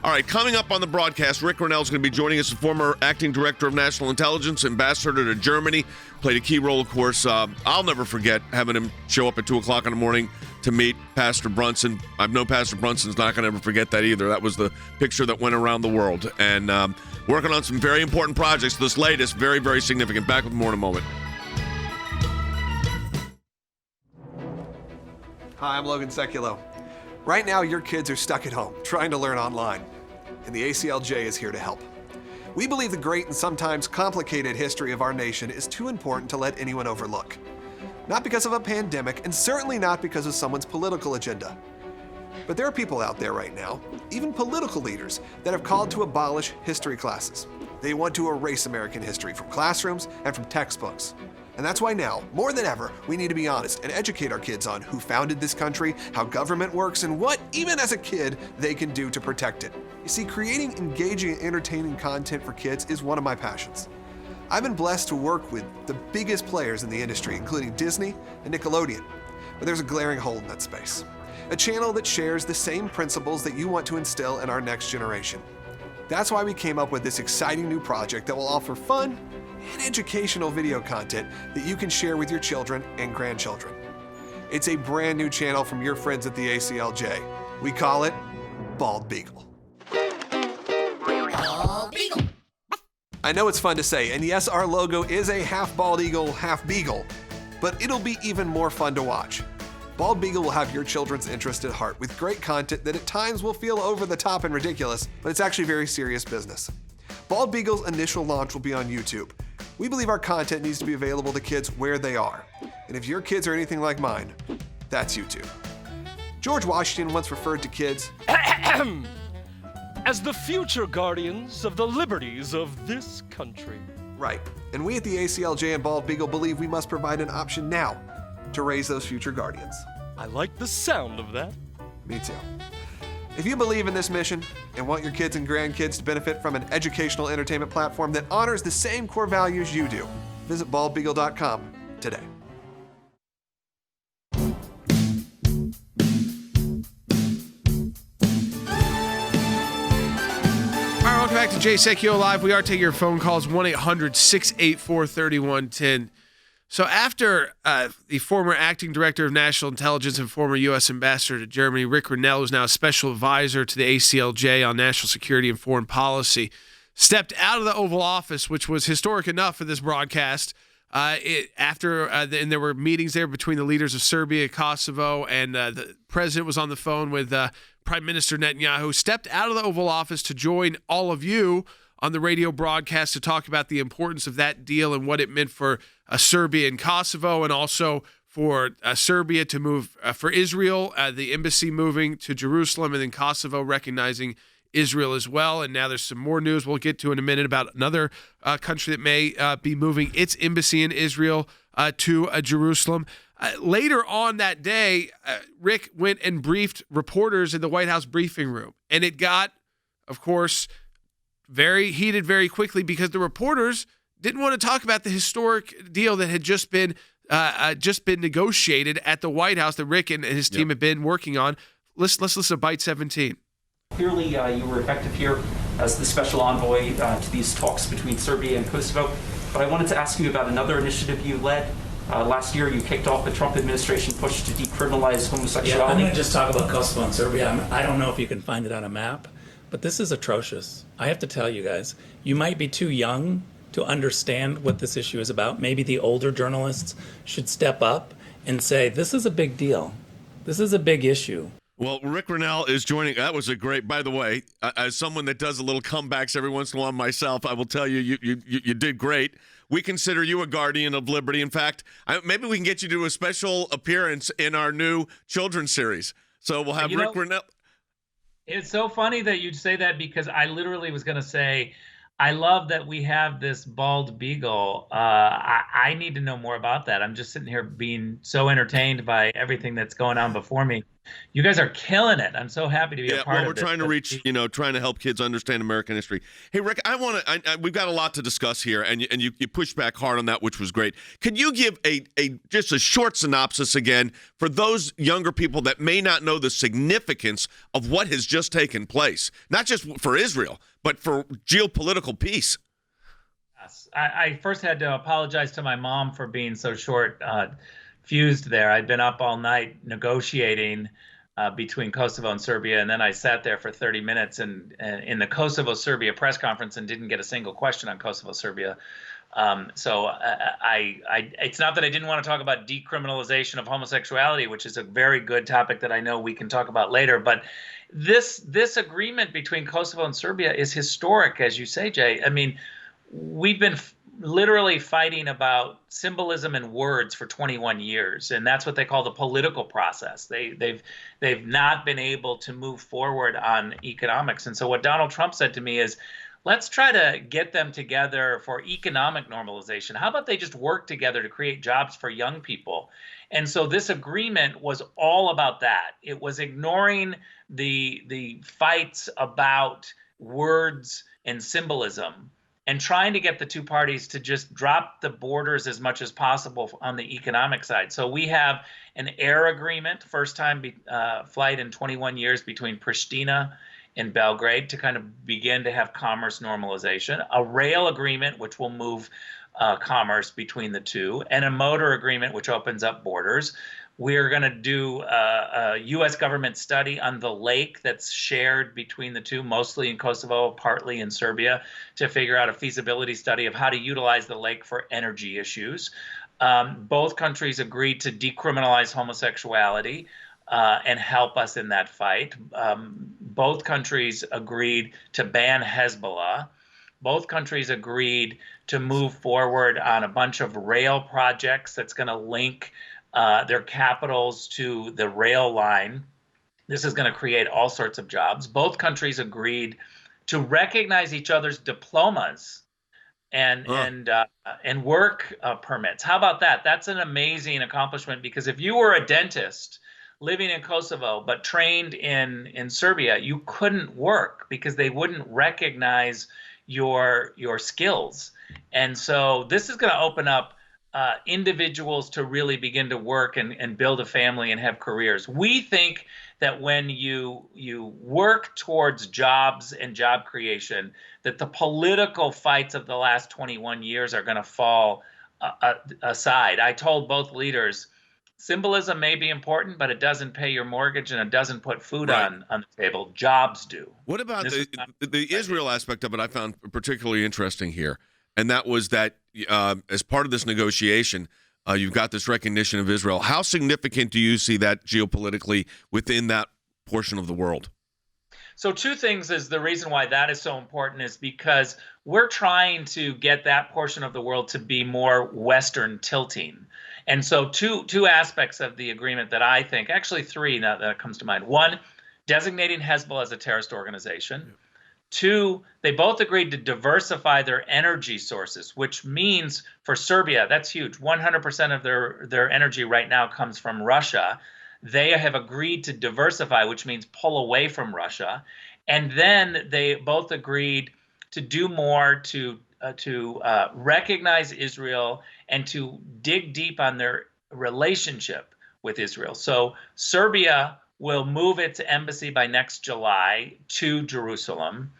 All right, coming up on the broadcast, Rick Grenell is going to be joining us, the former acting director of national intelligence, ambassador to Germany, played a key role, of course. I'll never forget having him show up at 2 o'clock in the morning to meet Pastor Brunson. I've known Pastor Brunson's not going to ever forget that either. That was the picture that went around the world. And working on some very important projects. This latest, very, very significant. Back with more in a moment. Hi, I'm Logan Sekulow. Right now, your kids are stuck at home, trying to learn online, and the ACLJ is here to help. We believe the great and sometimes complicated history of our nation is too important to let anyone overlook. Not because of a pandemic, and certainly not because of someone's political agenda. But there are people out there right now, even political leaders, that have called to abolish history classes. They want to erase American history from classrooms and from textbooks. And that's why now, more than ever, we need to be honest and educate our kids on who founded this country, how government works, and what, even as a kid, they can do to protect it. You see, creating engaging and entertaining content for kids is one of my passions. I've been blessed to work with the biggest players in the industry, including Disney and Nickelodeon. But there's a glaring hole in that space. A channel that shares the same principles that you want to instill in our next generation. That's why we came up with this exciting new project that will offer fun and educational video content that you can share with your children and grandchildren. It's a brand new channel from your friends at the ACLJ. We call it Bald Beagle. Bald Beagle. I know it's fun to say, and yes, our logo is a half bald eagle, half beagle, but it'll be even more fun to watch. Bald Beagle will have your children's interest at heart with great content that at times will feel over the top and ridiculous, but it's actually very serious business. Bald Beagle's initial launch will be on YouTube. We believe our content needs to be available to kids where they are. And if your kids are anything like mine, that's YouTube. George Washington once referred to kids as the future guardians of the liberties of this country. Right. And we at the ACLJ and Bald Beagle believe we must provide an option now to raise those future guardians. I like the sound of that. Me too. If you believe in this mission and want your kids and grandkids to benefit from an educational entertainment platform that honors the same core values you do, visit baldbeagle.com today. All right, welcome back to Jay Sekulow Live. We are taking your phone calls, 1-800-684-3110. So after the former acting director of national intelligence and former U.S. ambassador to Germany, Rick Grenell, who is now a special advisor to the ACLJ on national security and foreign policy, stepped out of the Oval Office, which was historic enough for this broadcast. And there were meetings there between the leaders of Serbia, Kosovo, and the president was on the phone with Prime Minister Netanyahu, stepped out of the Oval Office to join all of you on the radio broadcast to talk about the importance of that deal and what it meant for Serbia and Kosovo, and also for Serbia to move for Israel, the embassy moving to Jerusalem, and then Kosovo recognizing Israel as well. And now there's some more news we'll get to in a minute about another country that may be moving its embassy in Israel to Jerusalem. Later on that day, Rick went and briefed reporters in the White House briefing room, and it got, of course, very heated very quickly because the reporters didn't want to talk about the historic deal that had just been negotiated at the White House that Rick and his team have been working on. Let's listen to Bite 17. Clearly, you were effective here as the special envoy to these talks between Serbia and Kosovo. But I wanted to ask you about another initiative you led. Last year, you kicked off the Trump administration push to decriminalize homosexuality. Yeah, I'm going to just talk about Kosovo and Serbia. I don't know if you can find it on a map, but this is atrocious. I have to tell you guys, you might be too young to understand what this issue is about. Maybe the older journalists should step up and say, this is a big deal. This is a big issue. Well, Rick Grenell is joining. That was a great, by the way, as someone that does a little comebacks every once in a while myself, I will tell you, you did great. We consider you a guardian of liberty. In fact, maybe we can get you to do a special appearance in our new children's series. So we'll have Rick Grenell. It's so funny that you'd say that because I literally was going to say, I love that we have this Bald Beagle. I need to know more about that. I'm just sitting here being so entertained by everything that's going on before me. You guys are killing it. I'm so happy to be a part of it. We're trying to reach, trying to help kids understand American history. Hey, Rick, we've got a lot to discuss here, and you pushed back hard on that, which was great. Could you give just a short synopsis again for those younger people that may not know the significance of what has just taken place, not just for Israel, but for geopolitical peace? Yes. I first had to apologize to my mom for being so short fused there. I'd been up all night negotiating between Kosovo and Serbia, and then I sat there for 30 minutes in the Kosovo-Serbia press conference and didn't get a single question on Kosovo-Serbia. So it's not that I didn't want to talk about decriminalization of homosexuality, which is a very good topic that I know we can talk about later, but this agreement between Kosovo and Serbia is historic, as you say, Jay. I mean, we've been literally fighting about symbolism and words for 21 years, and that's what they call the political process. They've not been able to move forward on economics. And so what Donald Trump said to me is, let's try to get them together for economic normalization. How about they just work together to create jobs for young people? And so this agreement was all about that. It was ignoring the fights about words and symbolism and trying to get the two parties to just drop the borders as much as possible on the economic side. So we have an air agreement, first time flight in 21 years between Pristina and Belgrade to kind of begin to have commerce normalization, a rail agreement, which will move commerce between the two, and a motor agreement, which opens up borders. We're going to do a U.S. government study on the lake that's shared between the two, mostly in Kosovo, partly in Serbia, to figure out a feasibility study of how to utilize the lake for energy issues. Both countries agreed to decriminalize homosexuality and help us in that fight. Both countries agreed to ban Hezbollah. Both countries agreed to move forward on a bunch of rail projects that's going to link their capitals to the rail line. This is going to create all sorts of jobs. Both countries agreed to recognize each other's diplomas and work permits. How about that? That's an amazing accomplishment, because if you were a dentist living in Kosovo but trained in Serbia, you couldn't work because they wouldn't recognize your skills. And so this is going to open up individuals to really begin to work and build a family and have careers. We think that when you work towards jobs and job creation, that the political fights of the last 21 years are going to fall aside. I told both leaders, symbolism may be important, but it doesn't pay your mortgage and it doesn't put food on the table. Jobs do. What about the Israel aspect of it? I found particularly interesting here. And that was that as part of this negotiation, you've got this recognition of Israel. How significant do you see that geopolitically within that portion of the world? So two things is the reason why that is so important is because we're trying to get that portion of the world to be more Western tilting. And so two aspects of the agreement that I think, actually three now that comes to mind. One, designating Hezbollah as a terrorist organization. Two, they both agreed to diversify their energy sources, which means for Serbia, that's huge. 100% of their energy right now comes from Russia. They have agreed to diversify, which means pull away from Russia. And then they both agreed to do more to recognize Israel and to dig deep on their relationship with Israel. So Serbia will move its embassy by next July to Jerusalem.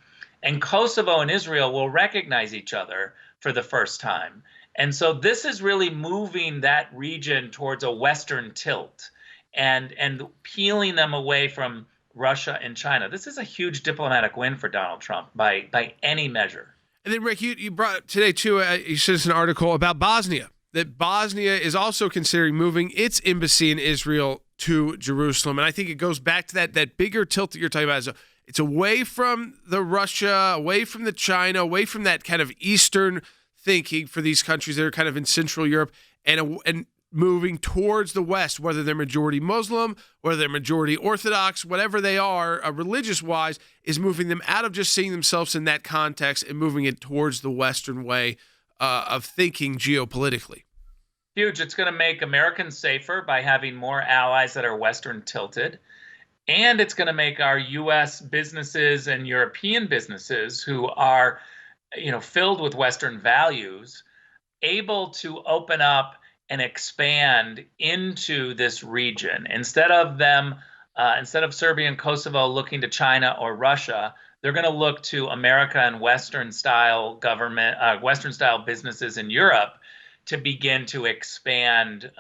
And Kosovo and Israel will recognize each other for the first time. And so this is really moving that region towards a Western tilt and peeling them away from Russia and China. This is a huge diplomatic win for Donald Trump by any measure. And then, Rick, you brought today, too, you sent us an article about Bosnia, that Bosnia is also considering moving its embassy in Israel to Jerusalem. And I think it goes back to that bigger tilt that you're talking about. It's away from the Russia, away from the China, away from that kind of Eastern thinking for these countries that are kind of in Central Europe, and moving towards the West, whether they're majority Muslim, whether they're majority Orthodox, whatever they are, religious-wise, is moving them out of just seeing themselves in that context and moving it towards the Western way of thinking geopolitically. Huge. It's going to make Americans safer by having more allies that are Western tilted. And it's going to make our U.S. businesses and European businesses who are, filled with Western values, able to open up and expand into this region. Instead of Serbia and Kosovo looking to China or Russia, they're going to look to America and Western-style government, Western-style businesses in Europe to begin to expand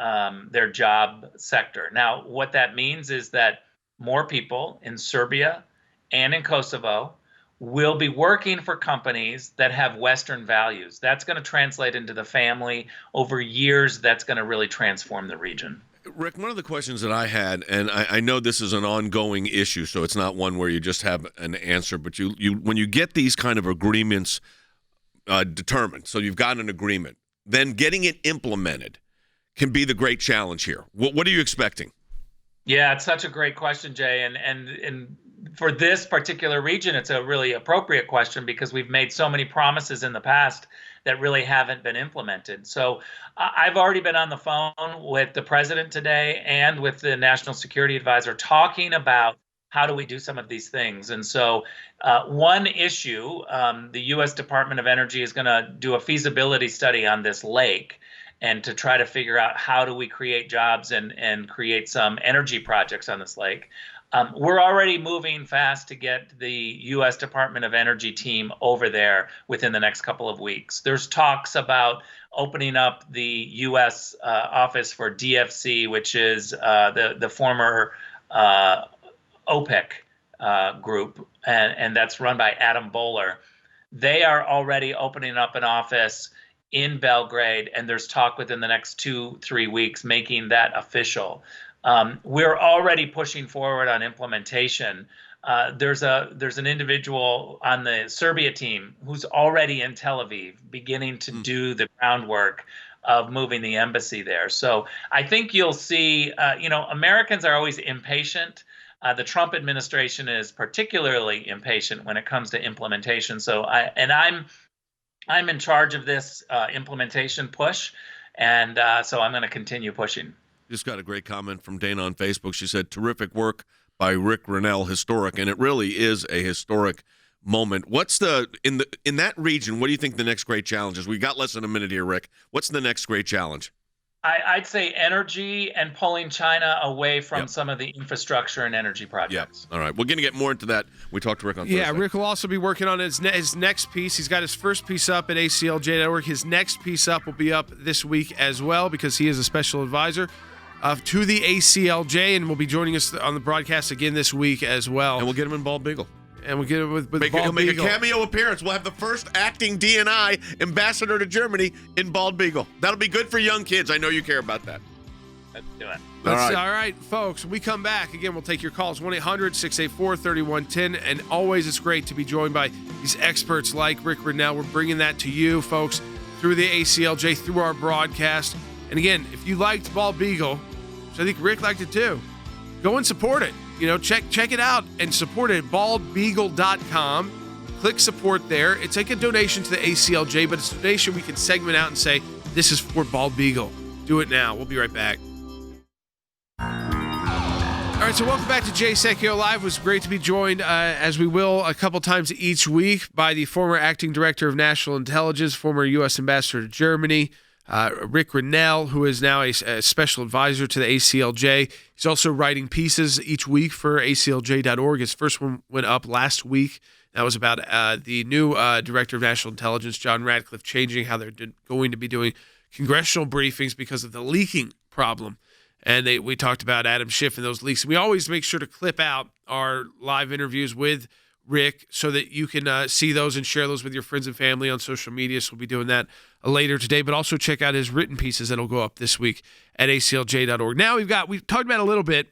their job sector. Now, what that means is that more people in Serbia and in Kosovo will be working for companies that have Western values. That's going to translate into the family over years. That's going to really transform the region. Rick, one of the questions that I had, and I know this is an ongoing issue, so it's not one where you just have an answer, but you when you get these kind of agreements determined, so you've got an agreement, then getting it implemented can be the great challenge here. What are you expecting? Yeah, it's such a great question, Jay. And for this particular region, it's a really appropriate question because we've made so many promises in the past that really haven't been implemented. So I've already been on the phone with the president today and with the national security advisor talking about how do we do some of these things. And so one issue, the U.S. Department of Energy is going to do a feasibility study on this lake and to try to figure out how do we create jobs and create some energy projects on this lake. We're already moving fast to get the U.S. Department of Energy team over there within the next couple of weeks. There's talks about opening up the U.S. office for DFC, which is the former OPEC group, and that's run by Adam Bowler. They are already opening up an office in Belgrade, and there's talk within the next 2-3 weeks making that official. We're already pushing forward on implementation. There's an individual on the Serbia team who's already in Tel Aviv, beginning to do the groundwork of moving the embassy there. So I think you'll see, Americans are always impatient. The Trump administration is particularly impatient when it comes to implementation. So I'm in charge of this implementation push, and so I'm going to continue pushing. Just got a great comment from Dana on Facebook. She said, terrific work by Rick Grenell, historic, and it really is a historic moment. What's in that region, what do you think the next great challenge is? We got less than a minute here, Rick. What's the next great challenge? I'd say energy and pulling China away from some of the infrastructure and energy projects. All right. We're going to get more into that. We talked to Rick on Thursday. Yeah, Rick will also be working on his next piece. He's got his first piece up at ACLJ.org. His next piece up will be up this week as well because he is a special advisor to the ACLJ and will be joining us on the broadcast again this week as well. And we'll get him in Bald Beagle. And we'll get him with Bald Beagle. He'll make a cameo appearance. We'll have the first acting D&I ambassador to Germany in Bald Beagle. That'll be good for young kids. I know you care about that. Let's do it. All right, folks. When we come back, again, we'll take your calls, 1-800-684-3110. And always it's great to be joined by these experts like Rick Grenell. We're bringing that to you, folks, through the ACLJ, through our broadcast. And again, if you liked Bald Beagle, which I think Rick liked it too, go and support it. Check it out and support it at baldbeagle.com. Click support there. It's like a donation to the ACLJ, but it's a donation we can segment out and say, this is for Bald Beagle. Do it now. We'll be right back. All right, so welcome back to Jay Sekulow Live. It was great to be joined, as we will a couple times each week, by the former acting director of national intelligence, former U.S. ambassador to Germany, Rick Grenell, who is now a special advisor to the ACLJ. He's also writing pieces each week for ACLJ.org. His first one went up last week. That was about the new director of national intelligence, John Ratcliffe, changing how they're going to be doing congressional briefings because of the leaking problem. And we talked about Adam Schiff and those leaks. We always make sure to clip out our live interviews with Rick so that you can see those and share those with your friends and family on social media. So we'll be doing that later today. But also check out his written pieces that'll go up this week at ACLJ.org. Now we've talked about a little bit.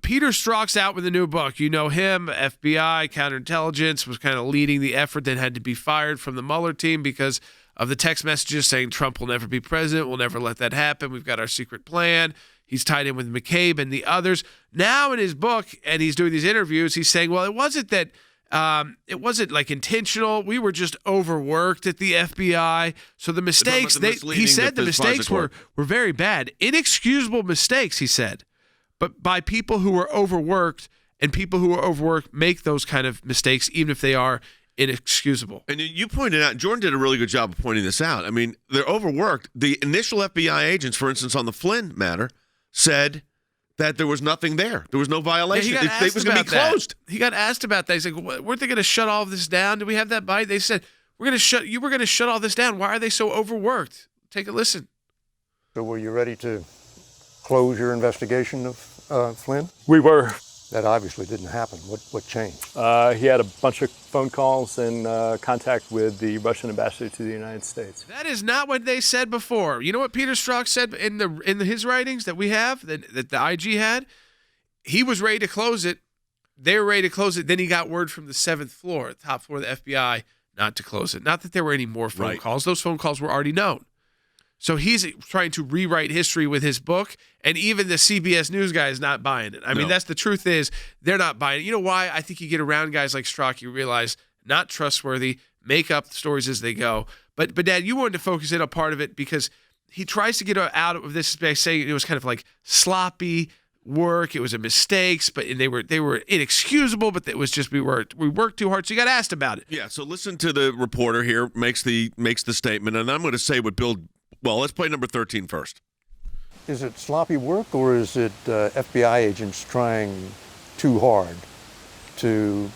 Peter Strzok's out with a new book. You know him, FBI, counterintelligence, was kind of leading the effort, then had to be fired from the Mueller team because of the text messages saying Trump will never be president. We'll never let that happen. We've got our secret plan. He's tied in with McCabe and the others. Now in his book, and he's doing these interviews, he's saying, well, it wasn't that it wasn't like intentional. We were just overworked at the FBI. So the mistakes, he said the mistakes were very bad. Inexcusable mistakes, he said. But by people who were overworked, and people who are overworked make those kind of mistakes, even if they are inexcusable. And you pointed out, Jordan did a really good job of pointing this out. I mean, they're overworked. The initial FBI agents, for instance, on the Flynn matter, said that there was nothing there. There was no violation. Yeah, it was going to be closed. He got asked about that. He's like, weren't they going to shut all of this down? Do we have that bite? They said, you were going to shut all this down. Why are they so overworked? Take a listen. So were you ready to close your investigation of Flynn? We were. That obviously didn't happen. What changed? He had a bunch of phone calls and contact with the Russian ambassador to the United States. That is not what they said before. You know what Peter Strzok said in his writings that we have, that the IG had? He was ready to close it. They were ready to close it. Then he got word from the 7th floor, top floor of the FBI, not to close it. Not that there were any more phone calls. Those phone calls were already known. So he's trying to rewrite history with his book, and even the CBS News guy is not buying it. I mean, that's the truth is they're not buying it. You know why? I think you get around guys like Strzok, you realize not trustworthy, make up stories as they go. But Dad, you wanted to focus in on part of it because he tries to get out of this by saying it was kind of like sloppy work. It was a mistakes, but they were inexcusable. But it was just we worked too hard. So you got asked about it. Yeah. So listen to the reporter here makes the statement, and I'm going to say what Bill. Well, let's play number 13 first. Is it sloppy work, or is it FBI agents trying too hard to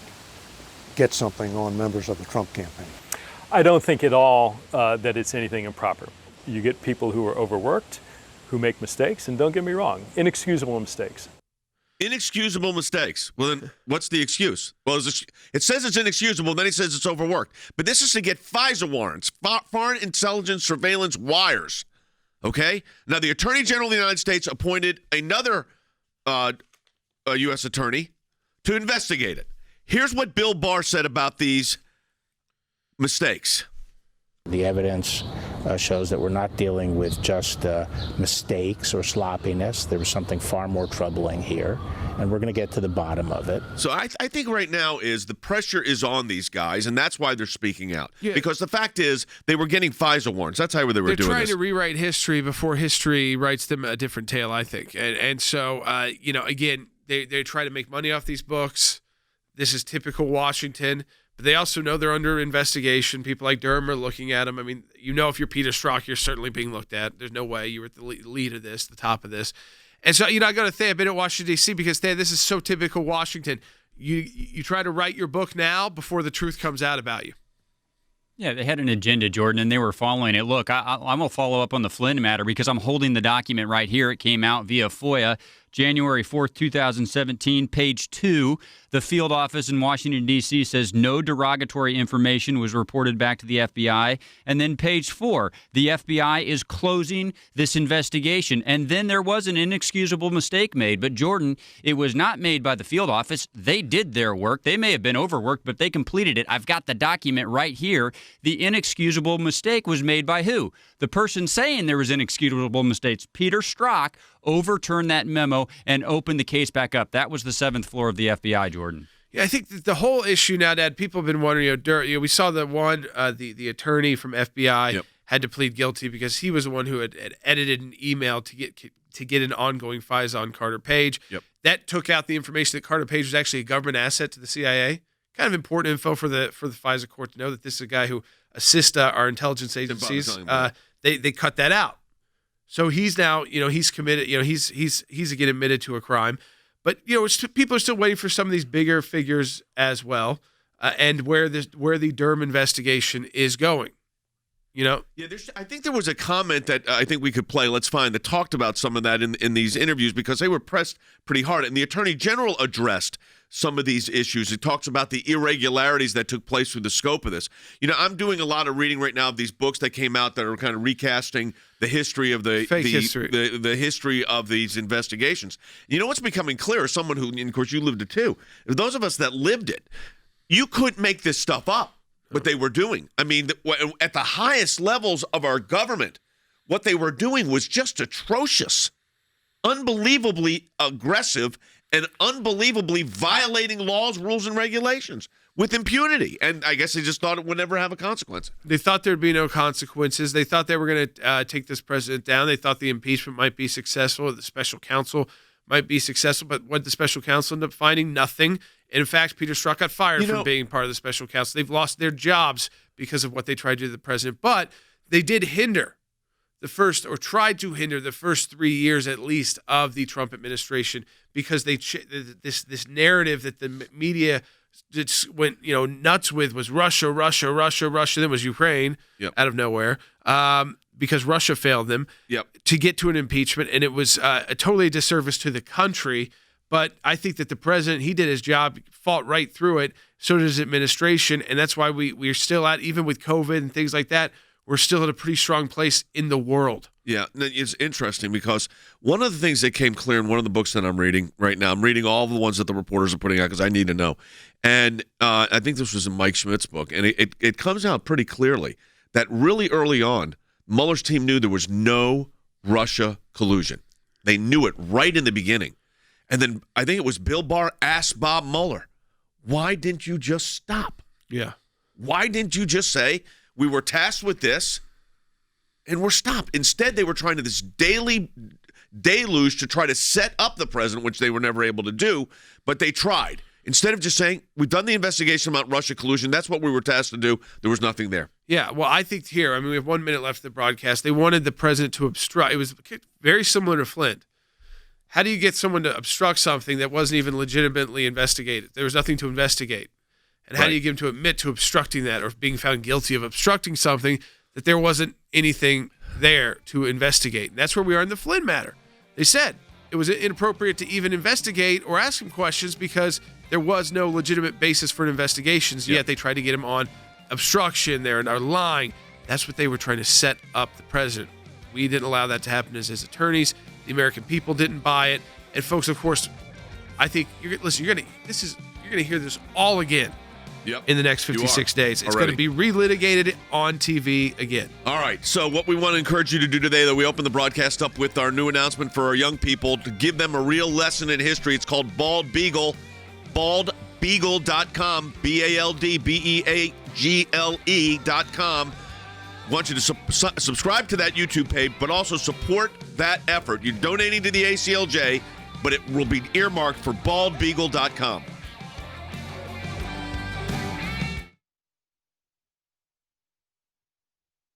get something on members of the Trump campaign? I don't think at all that it's anything improper. You get people who are overworked, who make mistakes, and don't get me wrong, inexcusable mistakes. Inexcusable mistakes. Well, then what's the excuse? Well, it says it's inexcusable, then he says it's overworked. But this is to get FISA warrants, foreign intelligence surveillance wires. Okay? Now, the Attorney General of the United States appointed another U.S. attorney to investigate it. Here's what Bill Barr said about these mistakes. The evidence shows that we're not dealing with just mistakes or sloppiness. There was something far more troubling here, and we're going to get to the bottom of it. So I think right now is the pressure is on these guys, and that's why they're speaking out. Yeah. Because the fact is they were getting FISA warrants. That's how they were doing this. They're trying to rewrite history before history writes them a different tale, I think. And so, again, they try to make money off these books. This is typical Washington. But they also know they're under investigation. People like Durham are looking at them. I mean, if you're Peter Strzok, you're certainly being looked at. There's no way you were at the lead of this, the top of this. And so, I got to say, I've been at Washington, D.C. because, this is so typical Washington. You try to write your book now before the truth comes out about you. Yeah, they had an agenda, Jordan, and they were following it. Look, I'm going to follow up on the Flynn matter because I'm holding the document right here. It came out via FOIA. January 4th, 2017, page 2, the field office in Washington, D.C. says no derogatory information was reported back to the FBI. And then page 4, the FBI is closing this investigation. And then there was an inexcusable mistake made. But, Jordan, it was not made by the field office. They did their work. They may have been overworked, but they completed it. I've got the document right here. The inexcusable mistake was made by who? The person saying there was inexcusable mistakes, Peter Strzok, overturned that memo and opened the case back up. That was the 7th floor of the FBI, Jordan. Yeah, I think that the whole issue now, Dad, people have been wondering, we saw the one, the attorney from FBI had to plead guilty because he was the one who had edited an email to get an ongoing FISA on Carter Page. Yep. That took out the information that Carter Page was actually a government asset to the CIA. Kind of important info for the FISA court to know that this is a guy who assists our intelligence agencies. They cut that out. So he's now, he's committed, he's again admitted to a crime. But, people are still waiting for some of these bigger figures as well, and where the Durham investigation is going. Yeah, I think there was a comment that I think we could play. Let's find that talked about some of that in these interviews because they were pressed pretty hard. And the Attorney General addressed some of these issues. It talks about the irregularities that took place through the scope of this. I'm doing a lot of reading right now of these books that came out that are kind of recasting the history of the history of these investigations. What's becoming clear as someone who, and of course, you lived it too. Those of us that lived it, you couldn't make this stuff up. what they were doing. I mean, at the highest levels of our government, what they were doing was just atrocious, unbelievably aggressive, and unbelievably violating laws, rules, and regulations with impunity. And I guess they just thought it would never have a consequence. They thought there'd be no consequences. They thought they were going to take this president down. They thought the impeachment might be successful. The special counsel might be successful. But what did the special counsel end up finding? Nothing. And in fact, Peter Strzok got fired from being part of the special counsel. They've lost their jobs because of what they tried to do to the president. But they did hinder tried to hinder the first 3 years at least of the Trump administration, because this narrative that the media just went nuts with was Russia. Then was Ukraine out of nowhere, because Russia failed them to get to an impeachment, and it was a totally disservice to the country. But I think that the president, he did his job, fought right through it. So did his administration, and that's why we're still at, even with COVID and things like that, we're still at a pretty strong place in the world. Yeah, it's interesting because one of the things that came clear in one of the books that I'm reading right now, I'm reading all the ones that the reporters are putting out because I need to know. And I think this was in Mike Schmidt's book, and it comes out pretty clearly that really early on, Mueller's team knew there was no Russia collusion. They knew it right in the beginning. And then I think it was Bill Barr asked Bob Mueller, why didn't you just stop? Yeah. Why didn't you just say, we were tasked with this, and we're stopped? Instead, they were trying to this daily deluge to try to set up the president, which they were never able to do, but they tried. Instead of just saying, we've done the investigation about Russia collusion, that's what we were tasked to do, there was nothing there. Yeah, well, I think here, we have 1 minute left of the broadcast. They wanted the president to obstruct. It was very similar to Flint. How do you get someone to obstruct something that wasn't even legitimately investigated? There was nothing to investigate. And how do you get him to admit to obstructing that, or being found guilty of obstructing something that there wasn't anything there to investigate? And that's where we are in the Flynn matter. They said it was inappropriate to even investigate or ask him questions because there was no legitimate basis for an investigation. Yet they tried to get him on obstruction there and are lying. That's what they were trying to set up the president. We didn't allow that to happen as his attorneys. The American people didn't buy it. And folks, of course, I think you're going to hear this all again. In the next 56 days. It's going to be relitigated on TV again. All right. So what we want to encourage you to do today, that we open the broadcast up with our new announcement for our young people to give them a real lesson in history. It's called Bald Beagle. BaldBeagle.com. BaldBeagle.com. I want you to subscribe to that YouTube page, but also support that effort. You're donating to the ACLJ, but it will be earmarked for BaldBeagle.com.